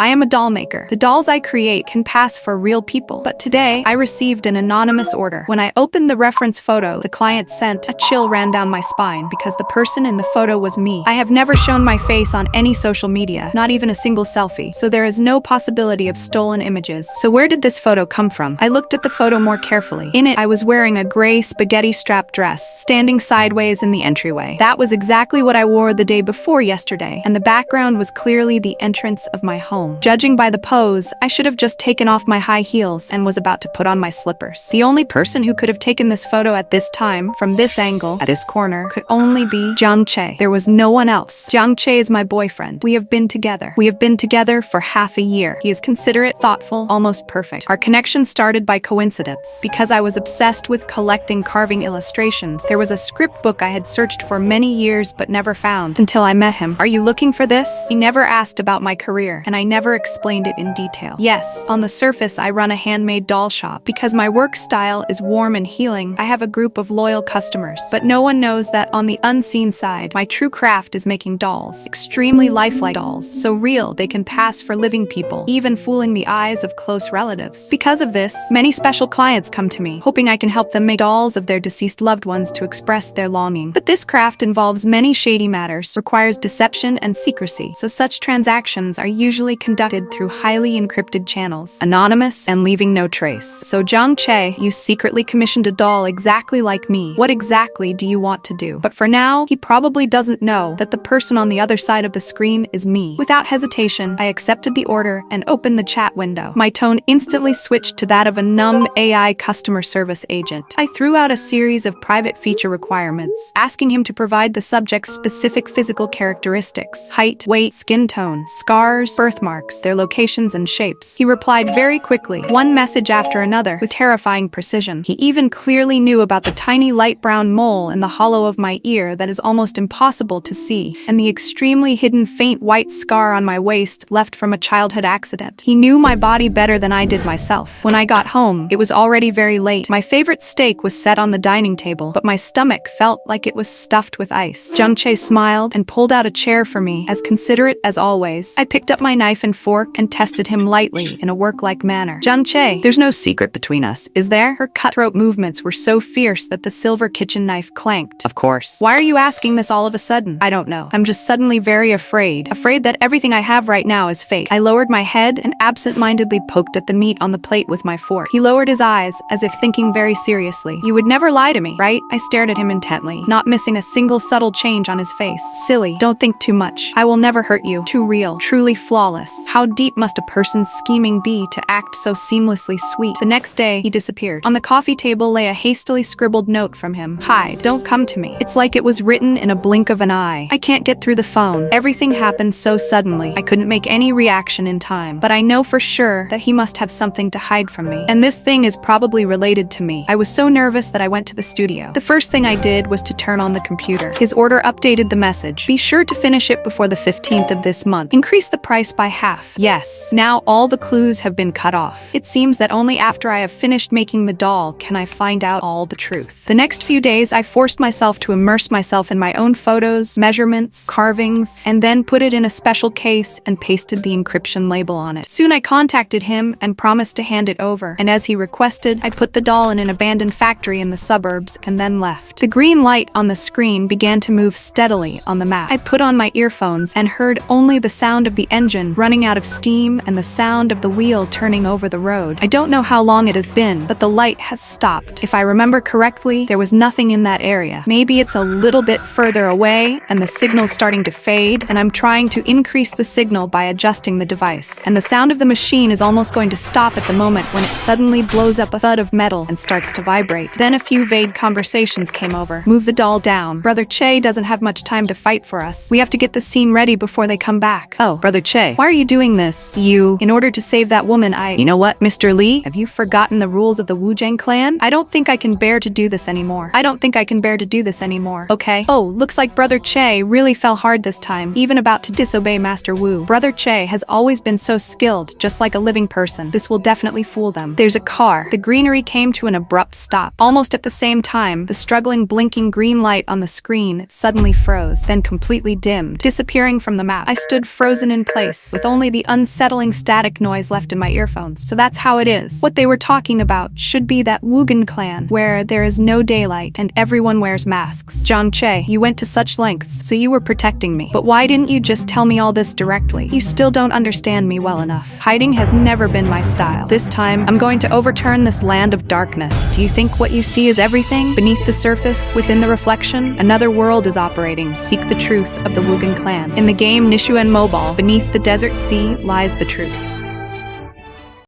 I am a doll maker. The dolls I create can pass for real people. But today, I received an anonymous order. When I opened the reference photo the client sent, a chill ran down my spine because the person in the photo was me. I have never shown my face on any social media, not even a single selfie, so there is no possibility of stolen images. So where did this photo come from? I looked at the photo more carefully. In it, I was wearing a gray spaghetti strap dress, standing sideways in the entryway. That was exactly what I wore the day before yesterday, and the background was clearly the entrance of my home. Judging by the pose, I should have just taken off my high heels and was about to put on my slippers. The only person who could have taken this photo at this time, from this angle, at this corner, could only be Jiang Che. There was no one else. Jiang Che is my boyfriend. We have been together. We have been together for half a year. He is considerate, thoughtful, almost perfect. Our connection started by coincidence. Because I was obsessed with collecting carving illustrations, there was a script book I had searched for many years but never found, until I met him. Are you looking for this? He never asked about my career, and I never explained it in detail. Yes, on the surface I run a handmade doll shop. Because my work style is warm and healing, I have a group of loyal customers. But no one knows that on the unseen side, my true craft is making dolls. Extremely lifelike dolls. So real, they can pass for living people, even fooling the eyes of close relatives. Because of this, many special clients come to me, hoping I can help them make dolls of their deceased loved ones to express their longing. But this craft involves many shady matters, requires deception and secrecy, so such transactions are usually conducted through highly encrypted channels, anonymous and leaving no trace. So Jiang Che, you secretly commissioned a doll exactly like me. What exactly do you want to do? But for now, he probably doesn't know that the person on the other side of the screen is me. Without hesitation, I accepted the order and opened the chat window. My tone instantly switched to that of a numb AI customer service agent. I threw out a series of private feature requirements, asking him to provide the subject's specific physical characteristics: height, weight, skin tone, scars, birthmarks, their locations and shapes. He replied very quickly, one message after another, with terrifying precision. He even clearly knew about the tiny light brown mole in the hollow of my ear that is almost impossible to see, and the extremely hidden faint white scar on my waist left from a childhood accident. He knew my body better than I did myself. When I got home, it was already very late. My favorite steak was set on the dining table, but my stomach felt like it was stuffed with ice. Jiang Che smiled and pulled out a chair for me, as considerate as always. I picked up my knife and fork and tested him lightly in a work-like manner. Jiang Che, there's no secret between us, is there? Her cutthroat movements were so fierce that the silver kitchen knife clanked. Of course. Why are you asking this all of a sudden? I don't know. I'm just suddenly very afraid. Afraid that everything I have right now is fake. I lowered my head and absent-mindedly poked at the meat on the plate with my fork. He lowered his eyes, as if thinking very seriously. You would never lie to me, right? I stared at him intently, not missing a single subtle change on his face. Silly. Don't think too much. I will never hurt you. Too real. Truly flawless. How deep must a person's scheming be to act so seamlessly sweet? The next day, he disappeared. On the coffee table lay a hastily scribbled note from him. Hi, don't come to me. It's like it was written in a blink of an eye. I can't get through the phone. Everything happened so suddenly. I couldn't make any reaction in time. But I know for sure that he must have something to hide from me. And this thing is probably related to me. I was so nervous that I went to the studio. The first thing I did was to turn on the computer. His order updated the message. Be sure to finish it before the 15th of this month. Increase the price by half. Yes, now all the clues have been cut off. It seems that only after I have finished making the doll can I find out all the truth. The next few days, I forced myself to immerse myself in my own photos, measurements, carvings, and then put it in a special case and pasted the encryption label on it. Soon I contacted him and promised to hand it over, and as he requested, I put the doll in an abandoned factory in the suburbs and then left. The green light on the screen began to move steadily on the map. I put on my earphones and heard only the sound of the engine running out of steam and the sound of the wheel turning over the road. I don't know how long it has been, but the light has stopped. If I remember correctly, there was nothing in that area. Maybe it's a little bit further away and the signal's starting to fade, and I'm trying to increase the signal by adjusting the device. And the sound of the machine is almost going to stop at the moment when it suddenly blows up a thud of metal and starts to vibrate. Then a few vague conversations came over. Move the doll down. Brother Che doesn't have much time to fight for us. We have to get the scene ready before they come back. Oh, Brother Che, why are you doing this? In order to save that woman, You know what, Mr. Lee? Have you forgotten the rules of the Wugen Clan? I don't think I can bear to do this anymore. Okay. Oh, looks like Brother Che really fell hard this time, even about to disobey Master Wu. Brother Che has always been so skilled, just like a living person. This will definitely fool them. There's a car. The greenery came to an abrupt stop. Almost at the same time, the struggling blinking green light on the screen suddenly froze, then completely dimmed, disappearing from the map. I stood frozen in place, with only the unsettling static noise left in my earphones. So that's how it is. What they were talking about should be that Wugen Clan, where there is no daylight and everyone wears masks. John Che, you went to such lengths, so you were protecting me. But why didn't you just tell me all this directly? You still don't understand me well enough. Hiding has never been my style. This time, I'm going to overturn this land of darkness. Do you think what you see is everything? Beneath the surface, within the reflection, another world is operating. Seek the truth of the Wugen Clan. In the game Nishuen Mobile, beneath the desert sea lies the truth.